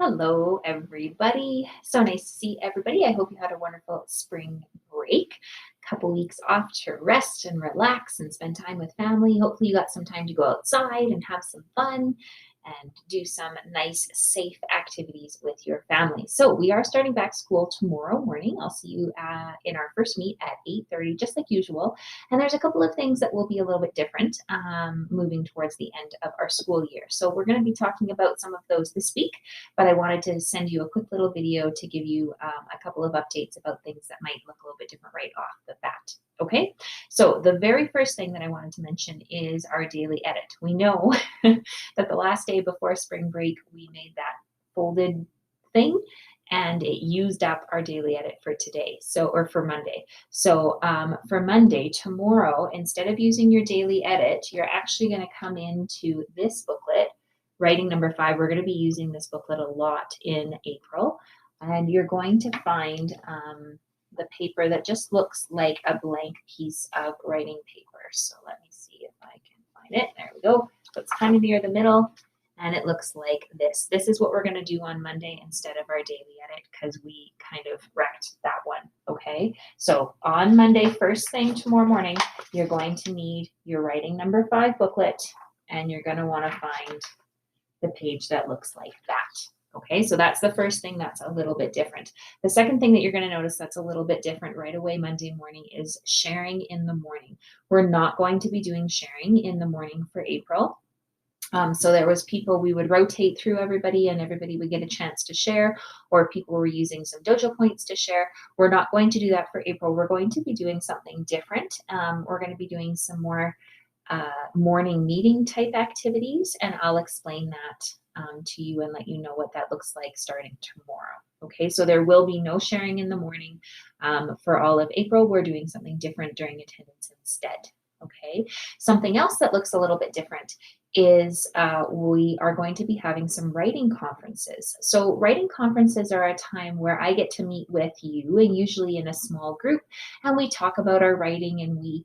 Hello, everybody. So nice to see everybody. I hope you had a wonderful spring break. Couple weeks off to rest and relax and spend time with family. Hopefully, you got some time to go outside and have some fun and do some nice, safe activities with your family. So, we are starting back school tomorrow morning. I'll see you in our first meet at 8:30, just like usual. And there's a couple of things that will be a little bit different moving towards the end of our school year. So, we're going to be talking about some of those this week, but I wanted to send you a quick little video to give you a couple of updates about things that might look a little bit different right off the bat. Okay, so the very first thing that I wanted to mention is our daily edit. We know that the last day before spring break, we made that folded thing and it used up our daily edit for today. So, or for Monday. So, for Monday, tomorrow, instead of using your daily edit, you're actually going to come into this booklet, writing number 5. We're going to be using this booklet a lot in April, and you're going to find the paper that just looks like a blank piece of writing paper. So let me see if I can find it. There we go. So it's kind of near the middle, and it looks like this. This is what we're going to do on Monday instead of our daily edit because we kind of wrecked that one. Okay, so on Monday, first thing tomorrow morning, you're going to need your writing number 5 booklet, and you're going to want to find the page that looks like that. Okay, so that's the first thing that's a little bit different. The second thing that you're going to notice that's a little bit different right away Monday morning is sharing in the morning. We're not going to be doing sharing in the morning for April. So there was people, we would rotate through everybody and everybody would get a chance to share, or people were using some dojo points to share. We're not going to do that for April. We're going to be doing something different. We're going to be doing some more morning meeting type activities, and I'll explain that to you and let you know what that looks like starting tomorrow. Okay, so there will be no sharing in the morning for all of April. We're doing something different during attendance instead. Okay, something else that looks a little bit different is we are going to be having some writing conferences. So writing conferences are a time where I get to meet with you, and usually in a small group, and we talk about our writing, and we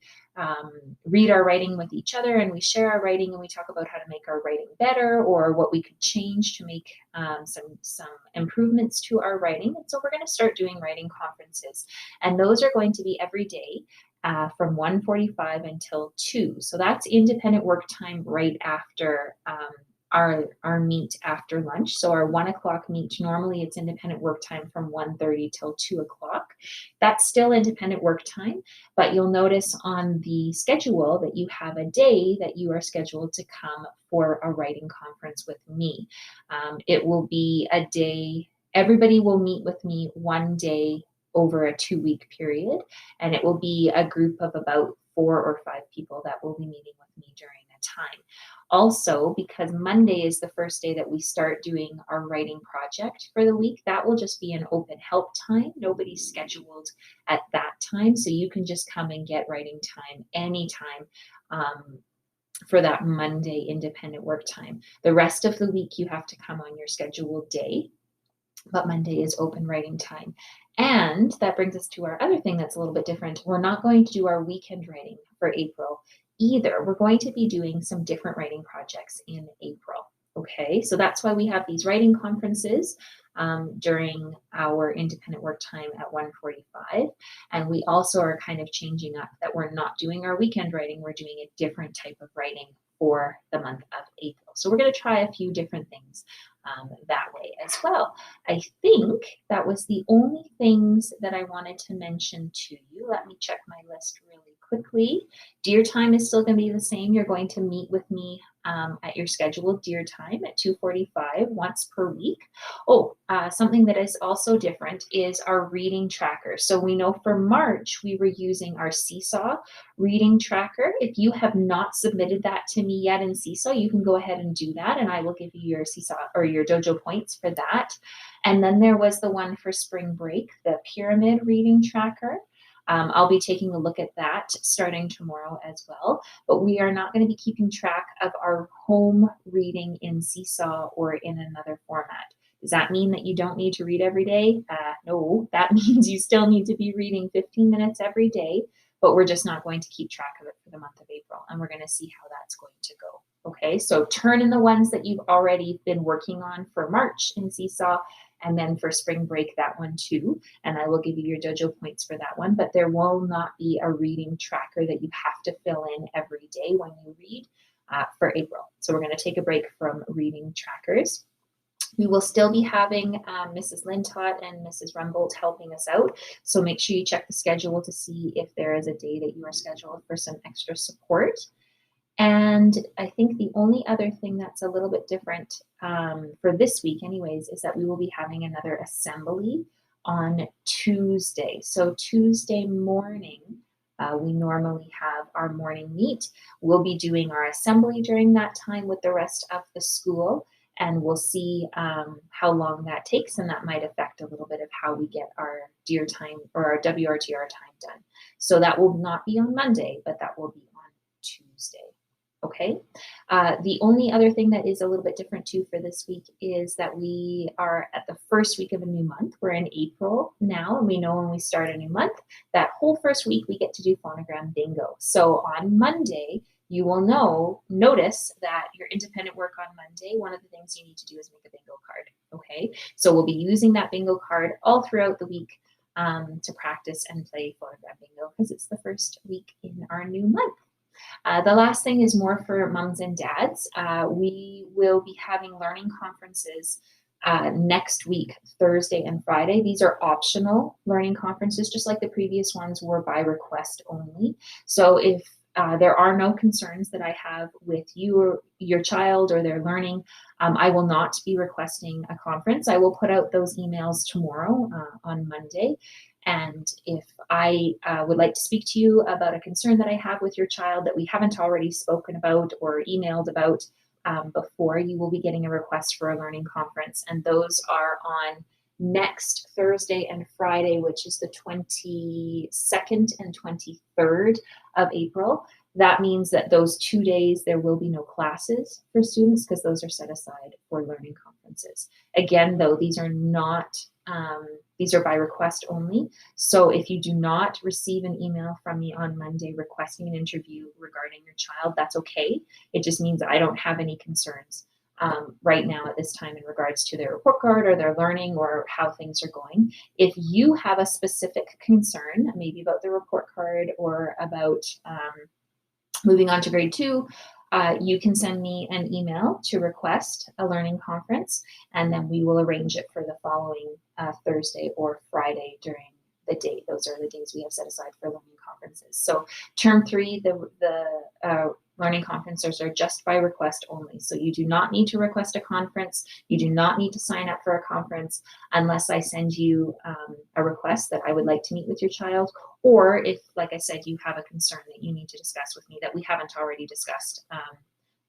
read our writing with each other, and we share our writing, and we talk about how to make our writing better or what we could change to make some improvements to our writing. And so we're going to start doing writing conferences, and those are going to be every day from 1:45 until 2. So that's independent work time right after our meet after lunch. So our 1 o'clock meet, normally it's independent work time from 1:30 till 2 o'clock. That's still independent work time, but you'll notice on the schedule that you have a day that you are scheduled to come for a writing conference with me. It will be a day, everybody will meet with me one day over a 2-week period, and it will be a group of about 4 or 5 people that will be meeting with me during a time. Also, because Monday is the first day that we start doing our writing project for the week, that will just be an open help time. Nobody's scheduled at that time, so you can just come and get writing time anytime for that Monday independent work time. The rest of the week, you have to come on your scheduled day, but Monday is open writing time. And that brings us to our other thing that's a little bit different. We're not going to do our weekend writing for April either. We're going to be doing some different writing projects in April. Okay, so that's why we have these writing conferences during our independent work time at 1:45. And we also are kind of changing up that we're not doing our weekend writing, we're doing a different type of writing for the month of April. So we're going to try a few different things that way as well. I think that was the only things that I wanted to mention to you. Let me check my list really quickly. Dear time is still going to be the same. You're going to meet with me at your scheduled dear time at 2:45 once per week. Oh, something that is also different is our reading tracker. So we know for March, we were using our Seesaw reading tracker. If you have not submitted that to me yet in Seesaw, you can go ahead and do that, and I will give you your Seesaw or your dojo points for that. And then there was the one for spring break, the pyramid reading tracker. I'll be taking a look at that starting tomorrow as well, but we are not going to be keeping track of our home reading in Seesaw or in another format. Does that mean that you don't need to read every day? No, that means you still need to be reading 15 minutes every day but we're just not going to keep track of it for the month of April, and we're going to see how that's going to go. Okay, so turn in the ones that you've already been working on for March in Seesaw, and then for spring break, that one too. And I will give you your dojo points for that one, but there will not be a reading tracker that you have to fill in every day when you read for April. So we're going to take a break from reading trackers. We will still be having Mrs. Lintott and Mrs. Rumbold helping us out. So make sure you check the schedule to see if there is a day that you are scheduled for some extra support. And I think the only other thing that's a little bit different for this week anyways, is that we will be having another assembly on Tuesday. So Tuesday morning, we normally have our morning meet. We'll be doing our assembly during that time with the rest of the school, and we'll see how long that takes, and that might affect a little bit of how we get our DEAR time or our WRTR time done. So that will not be on Monday, but that will be on Tuesday. Okay. The only other thing that is a little bit different too for this week is that we are at the first week of a new month. We're in April now, and we know when we start a new month, that whole first week we get to do phonogram bingo. So on Monday, you will notice that your independent work on Monday, one of the things you need to do is make a bingo card. Okay. So we'll be using that bingo card all throughout the week to practice and play phonogram bingo because it's the first week in our new month. The last thing is more for moms and dads. We will be having learning conferences next week, Thursday and Friday. These are optional learning conferences, just like the previous ones were by request only. So if there are no concerns that I have with you or your child or their learning, I will not be requesting a conference. I will put out those emails tomorrow on Monday. And if I would like to speak to you about a concern that I have with your child that we haven't already spoken about or emailed about before, you will be getting a request for a learning conference. And those are on next Thursday and Friday, which is the 22nd and 23rd of April. That means that those 2 days there will be no classes for students because those are set aside for learning conferences. Again, though, these are not these are by request only. So if you do not receive an email from me on Monday requesting an interview regarding your child, that's okay. It just means I don't have any concerns right now at this time in regards to their report card or their learning or how things are going. If you have a specific concern, maybe about the report card or about moving on to grade 2, you can send me an email to request a learning conference, and then we will arrange it for the following Thursday or Friday during the day. Those are the days we have set aside for learning conferences. So term 3, the learning conferences are just by request only. So you do not need to request a conference. You do not need to sign up for a conference unless I send you a request that I would like to meet with your child, or if, like I said, you have a concern that you need to discuss with me that we haven't already discussed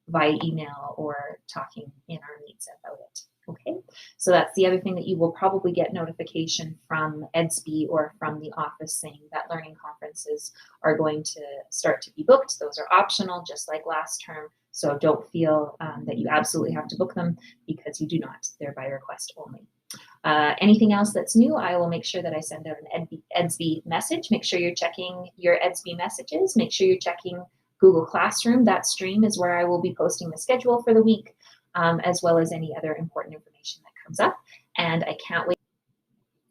via email or talking in our meets about it. Okay, so that's the other thing that you will probably get notification from EDSB or from the office saying that learning conferences are going to start to be booked. Those are optional, just like last term. So don't feel that you absolutely have to book them, because you do not. They're by request only. Anything else that's new, I will make sure that I send out an EDSB message. Make sure you're checking your EDSB messages. Make sure you're checking Google Classroom. That stream is where I will be posting the schedule for the week, as well as any other important information that comes up. And I can't wait.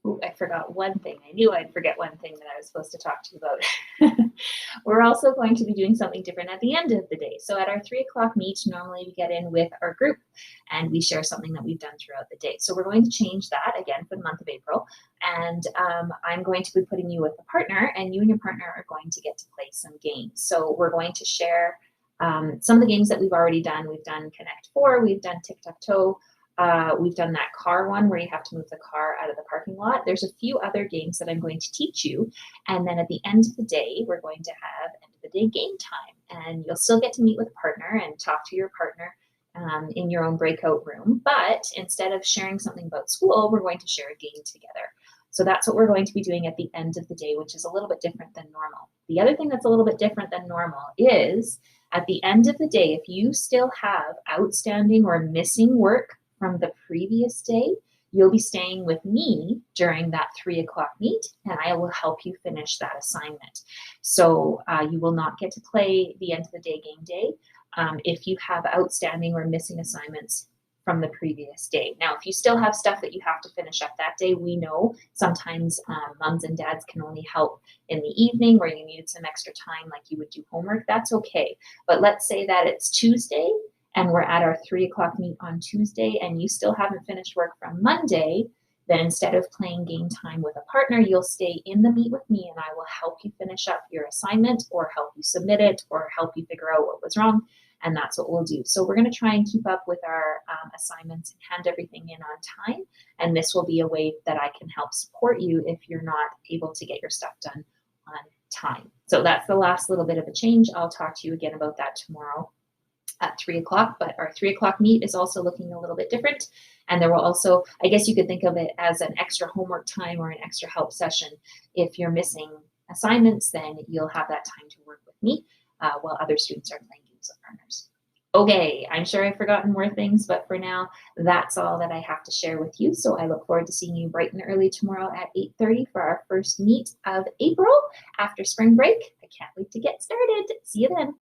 Ooh, I forgot one thing. I knew I'd forget one thing that I was supposed to talk to you about. We're also going to be doing something different at the end of the day. So at our 3 o'clock meet, normally we get in with our group and we share something that we've done throughout the day. So we're going to change that again for the month of April. And I'm going to be putting you with a partner, and you and your partner are going to get to play some games. So we're going to share some of the games that we've already done. We've done Connect 4, we've done Tic-Tac-Toe, we've done that car one where you have to move the car out of the parking lot. There's a few other games that I'm going to teach you. And then at the end of the day, we're going to have end of the day game time. And you'll still get to meet with a partner and talk to your partner in your own breakout room. But instead of sharing something about school, we're going to share a game together. So that's what we're going to be doing at the end of the day, which is a little bit different than normal. The other thing that's a little bit different than normal is at the end of the day, if you still have outstanding or missing work from the previous day, you'll be staying with me during that 3 o'clock meet, and I will help you finish that assignment. So you will not get to play the end of the day game day if you have outstanding or missing assignments from the previous day. Now, if you still have stuff that you have to finish up that day, we know sometimes moms and dads can only help in the evening or you needed some extra time like you would do homework. That's okay. But let's say that it's Tuesday and we're at our 3 o'clock meet on Tuesday and you still haven't finished work from Monday, then instead of playing game time with a partner, you'll stay in the meet with me and I will help you finish up your assignment or help you submit it or help you figure out what was wrong. And that's what we'll do. So we're going to try and keep up with our assignments and hand everything in on time. And this will be a way that I can help support you if you're not able to get your stuff done on time. So that's the last little bit of a change. I'll talk to you again about that tomorrow at 3 o'clock, but our 3 o'clock meet is also looking a little bit different. And there will also, I guess you could think of it as an extra homework time or an extra help session. If you're missing assignments, then you'll have that time to work with me while other students are playing games with partners. Okay, I'm sure I've forgotten more things, but for now, that's all that I have to share with you. So I look forward to seeing you bright and early tomorrow at 8:30 for our first meet of April after spring break. I can't wait to get started. See you then.